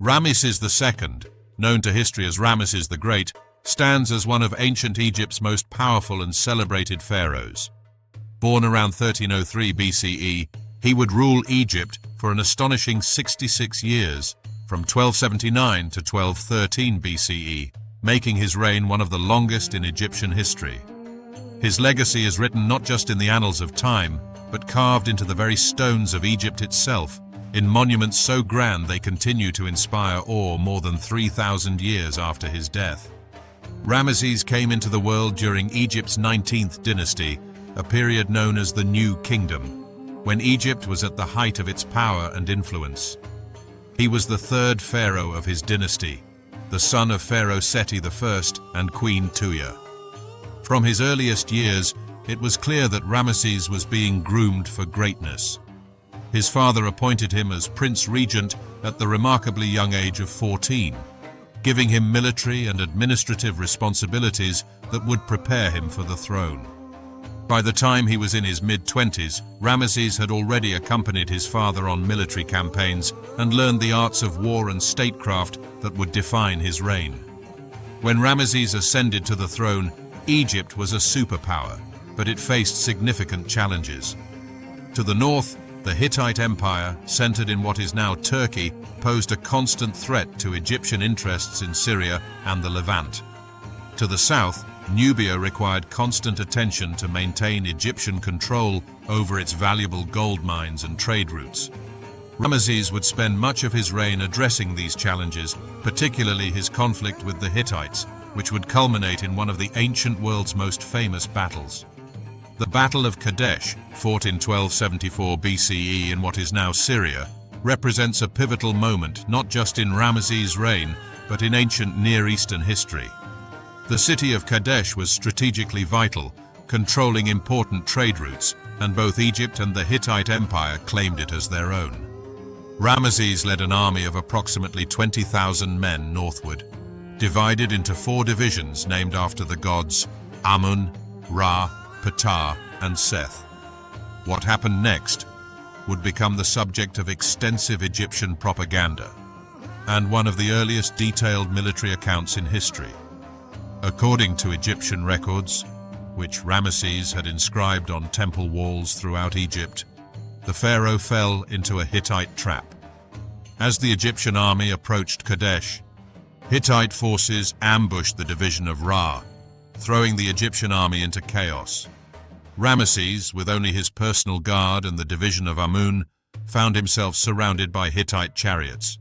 Rameses II, known to history as Rameses the Great, stands as one of ancient Egypt's most powerful and celebrated pharaohs. Born around 1303 BCE, he would rule Egypt for an astonishing 66 years, from 1279 to 1213 BCE, making his reign one of the longest in Egyptian history. His legacy is written not just in the annals of time, but carved into the very stones of Egypt itself, in monuments so grand they continue to inspire awe more than 3,000 years after his death. Rameses came into the world during Egypt's 19th dynasty, a period known as the New Kingdom, when Egypt was at the height of its power and influence. He was the third pharaoh of his dynasty, the son of Pharaoh Seti I and Queen Tuya. From his earliest years, it was clear that Rameses was being groomed for greatness. His father appointed him as Prince Regent at the remarkably young age of 14, giving him military and administrative responsibilities that would prepare him for the throne. By the time he was in his mid-20s, Rameses had already accompanied his father on military campaigns and learned the arts of war and statecraft that would define his reign. When Rameses ascended to the throne, Egypt was a superpower, but it faced significant challenges. To the north, the Hittite Empire, centered in what is now Turkey, posed a constant threat to Egyptian interests in Syria and the Levant. To the south, Nubia required constant attention to maintain Egyptian control over its valuable gold mines and trade routes. Rameses would spend much of his reign addressing these challenges, particularly his conflict with the Hittites, which would culminate in one of the ancient world's most famous battles. The Battle of Kadesh, fought in 1274 BCE in what is now Syria, represents a pivotal moment not just in Rameses' reign, but in ancient Near Eastern history. The city of Kadesh was strategically vital, controlling important trade routes, and both Egypt and the Hittite Empire claimed it as their own. Rameses led an army of approximately 20,000 men northward, divided into 4 divisions named after the gods Amun, Ra, Ptah, and Seth. What happened next would become the subject of extensive Egyptian propaganda, and one of the earliest detailed military accounts in history. According to Egyptian records, which Rameses had inscribed on temple walls throughout Egypt, the pharaoh fell into a Hittite trap. As the Egyptian army approached Kadesh, Hittite forces ambushed the division of Ra, throwing the Egyptian army into chaos. Rameses, with only his personal guard and the division of Amun, found himself surrounded by Hittite chariots.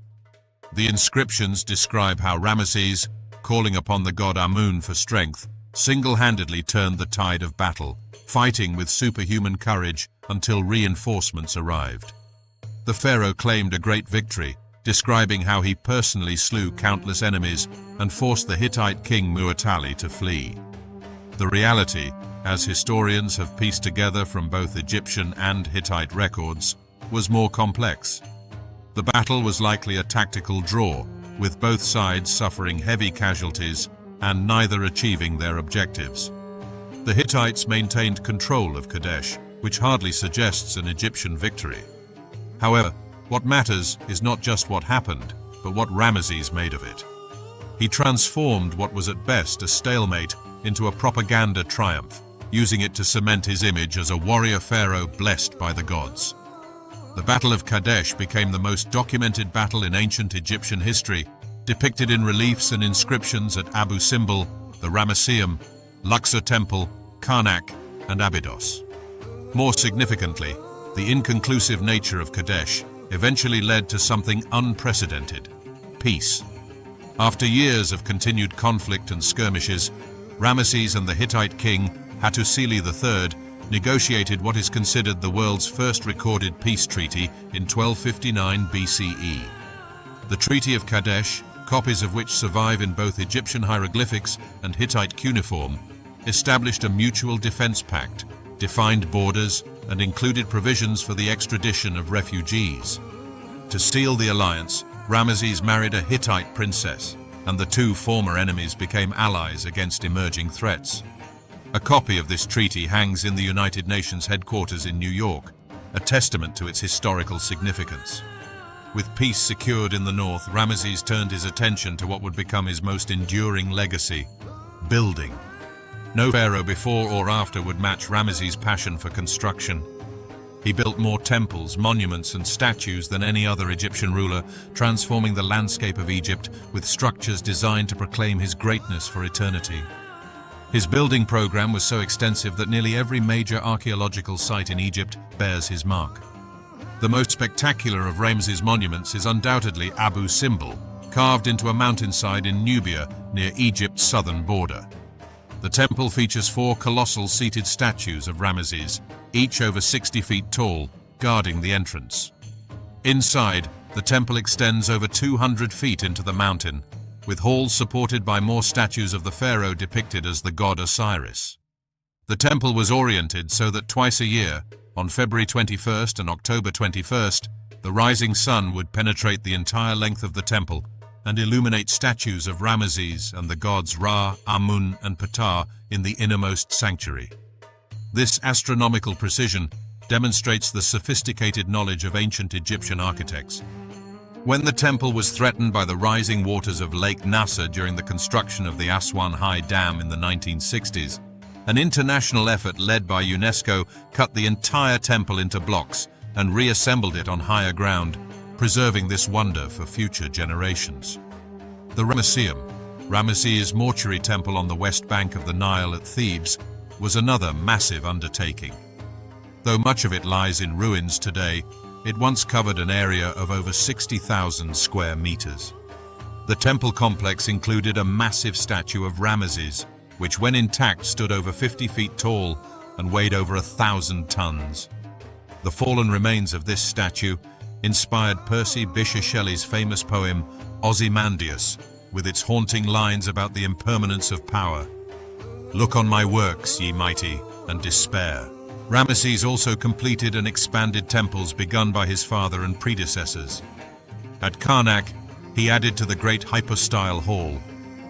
The inscriptions describe how Rameses, calling upon the god Amun for strength, single-handedly turned the tide of battle, fighting with superhuman courage until reinforcements arrived. The pharaoh claimed a great victory, describing how he personally slew countless enemies and forced the Hittite king Muwatalli to flee. The reality, as historians have pieced together from both Egyptian and Hittite records, was more complex. The battle was likely a tactical draw, with both sides suffering heavy casualties and neither achieving their objectives. The Hittites maintained control of Kadesh, which hardly suggests an Egyptian victory. However, what matters is not just what happened, but what Rameses made of it. He transformed what was at best a stalemate into a propaganda triumph, using it to cement his image as a warrior pharaoh blessed by the gods. The Battle of Kadesh became the most documented battle in ancient Egyptian history, depicted in reliefs and inscriptions at Abu Simbel, the Ramesseum, Luxor Temple, Karnak, and Abydos. More significantly, the inconclusive nature of Kadesh eventually led to something unprecedented: peace. After years of continued conflict and skirmishes, Rameses and the Hittite king, Hattusili III, negotiated what is considered the world's first recorded peace treaty in 1259 BCE. The Treaty of Kadesh, copies of which survive in both Egyptian hieroglyphics and Hittite cuneiform, established a mutual defense pact, defined borders, and included provisions for the extradition of refugees. To seal the alliance, Rameses married a Hittite princess, and the two former enemies became allies against emerging threats. A copy of this treaty hangs in the United Nations headquarters in New York, a testament to its historical significance. With peace secured in the north, Rameses turned his attention to what would become his most enduring legacy: building. No pharaoh before or after would match Rameses' passion for construction. He built more temples, monuments, and statues than any other Egyptian ruler, transforming the landscape of Egypt with structures designed to proclaim his greatness for eternity. His building program was so extensive that nearly every major archaeological site in Egypt bears his mark. The most spectacular of Rameses' monuments is undoubtedly Abu Simbel, carved into a mountainside in Nubia near Egypt's southern border. The temple features 4 colossal seated statues of Rameses, each over 60 feet tall, guarding the entrance. Inside, the temple extends over 200 feet into the mountain, with halls supported by more statues of the pharaoh depicted as the god Osiris. The temple was oriented so that twice a year, on February 21st and October 21st, the rising sun would penetrate the entire length of the temple and illuminate statues of Rameses and the gods Ra, Amun, and Ptah in the innermost sanctuary. This astronomical precision demonstrates the sophisticated knowledge of ancient Egyptian architects. When the temple was threatened by the rising waters of Lake Nasser during the construction of the Aswan High Dam in the 1960s, an international effort led by UNESCO cut the entire temple into blocks and reassembled it on higher ground, preserving this wonder for future generations. The Ramesseum, Ramesses' mortuary temple on the west bank of the Nile at Thebes, was another massive undertaking. Though much of it lies in ruins today, it once covered an area of over 60,000 square meters. The temple complex included a massive statue of Rameses, which when intact stood over 50 feet tall and weighed over 1,000 tons. The fallen remains of this statue inspired Percy Bysshe Shelley's famous poem Ozymandias, with its haunting lines about the impermanence of power. "Look on my works, ye mighty, and despair." Rameses also completed and expanded temples begun by his father and predecessors. At Karnak, he added to the great hypostyle hall,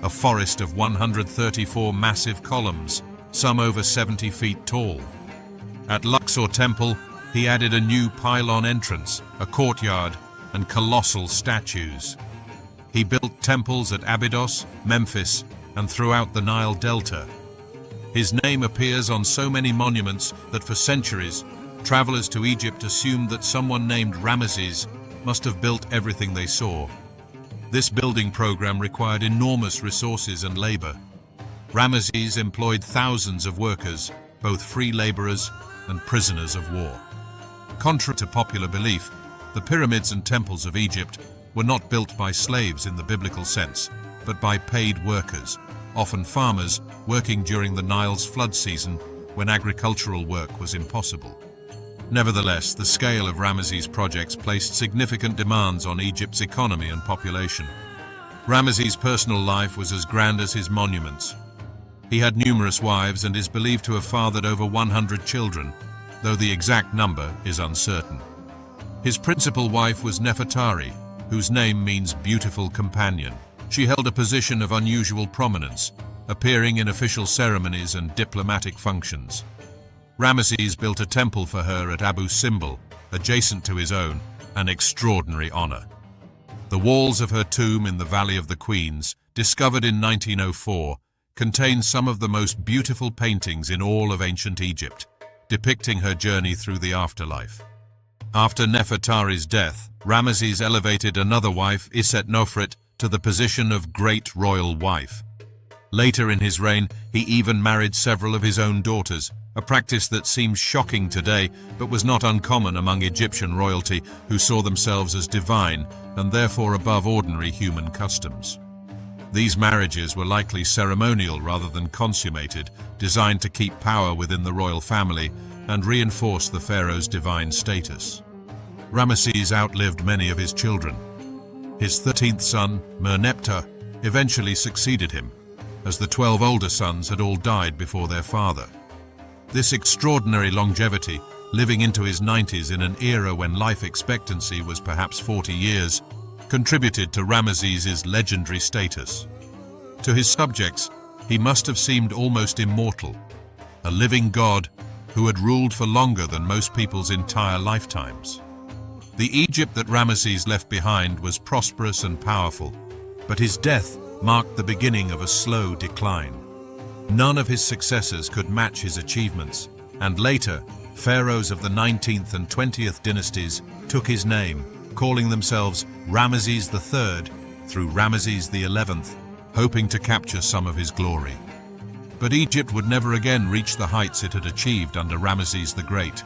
a forest of 134 massive columns, some over 70 feet tall. At Luxor Temple, he added a new pylon entrance, a courtyard, and colossal statues. He built temples at Abydos, Memphis, and throughout the Nile Delta. His name appears on so many monuments that for centuries, travelers to Egypt assumed that someone named Rameses must have built everything they saw. This building program required enormous resources and labor. Rameses employed thousands of workers, both free laborers and prisoners of war. Contrary to popular belief, the pyramids and temples of Egypt were not built by slaves in the biblical sense, but by paid workers, often farmers working during the Nile's flood season when agricultural work was impossible. Nevertheless, the scale of Rameses' projects placed significant demands on Egypt's economy and population. Rameses' personal life was as grand as his monuments. He had numerous wives and is believed to have fathered over 100 children, though the exact number is uncertain. His principal wife was Nefertari, whose name means beautiful companion. She held a position of unusual prominence, appearing in official ceremonies and diplomatic functions. Rameses built a temple for her at Abu Simbel, adjacent to his own, an extraordinary honor. The walls of her tomb in the Valley of the Queens, discovered in 1904, contain some of the most beautiful paintings in all of ancient Egypt, depicting her journey through the afterlife. After Nefertari's death, Rameses elevated another wife, Isetnofret, to the position of great royal wife. Later in his reign, he even married several of his own daughters, a practice that seems shocking today but was not uncommon among Egyptian royalty, who saw themselves as divine and therefore above ordinary human customs. These marriages were likely ceremonial rather than consummated, designed to keep power within the royal family and reinforce the pharaoh's divine status. Ramesses outlived many of his children. His 13th son, Merneptah, eventually succeeded him, as the 12 older sons had all died before their father. This extraordinary longevity, living into his 90s in an era when life expectancy was perhaps 40 years, contributed to Ramesses' legendary status. To his subjects, he must have seemed almost immortal, a living god who had ruled for longer than most people's entire lifetimes. The Egypt that Rameses left behind was prosperous and powerful, but his death marked the beginning of a slow decline. None of his successors could match his achievements, and later, pharaohs of the 19th and 20th dynasties took his name, calling themselves Rameses III through Rameses XI, hoping to capture some of his glory. But Egypt would never again reach the heights it had achieved under Rameses the Great.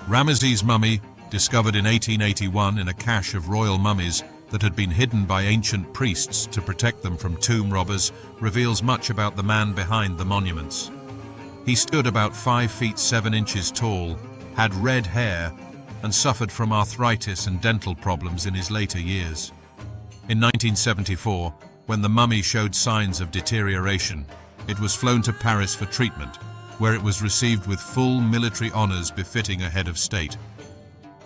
Rameses' mummy, discovered in 1881 in a cache of royal mummies that had been hidden by ancient priests to protect them from tomb robbers, reveals much about the man behind the monuments. He stood about 5 feet 7 inches tall, had red hair, and suffered from arthritis and dental problems in his later years. In 1974, when the mummy showed signs of deterioration, it was flown to Paris for treatment, where it was received with full military honors befitting a head of state.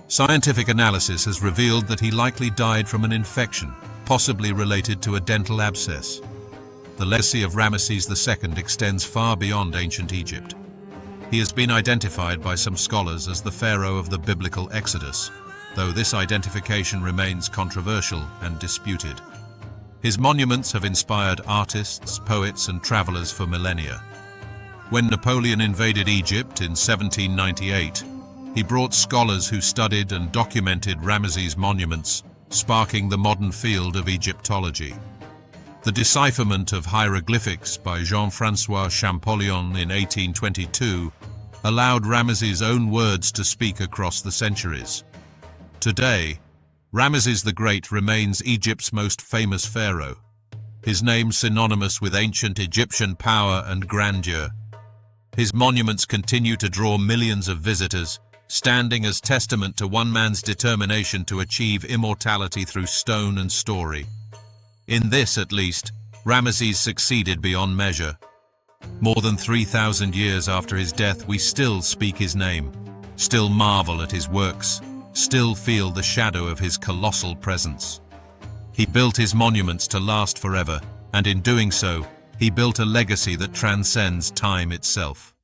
Scientific analysis has revealed that he likely died from an infection, possibly related to a dental abscess. The legacy of Rameses II extends far beyond ancient Egypt. He has been identified by some scholars as the pharaoh of the biblical Exodus, though this identification remains controversial and disputed. His monuments have inspired artists, poets, and travelers for millennia. When Napoleon invaded Egypt in 1798, he brought scholars who studied and documented Rameses' monuments, sparking the modern field of Egyptology. The decipherment of hieroglyphics by Jean-François Champollion in 1822 allowed Rameses' own words to speak across the centuries. Today, Rameses the Great remains Egypt's most famous pharaoh, his name synonymous with ancient Egyptian power and grandeur. His monuments continue to draw millions of visitors, standing as testament to one man's determination to achieve immortality through stone and story. In this, at least, Rameses succeeded beyond measure. More than 3,000 years after his death, we still speak his name, still marvel at his works, still feel the shadow of his colossal presence. He built his monuments to last forever, and in doing so, he built a legacy that transcends time itself.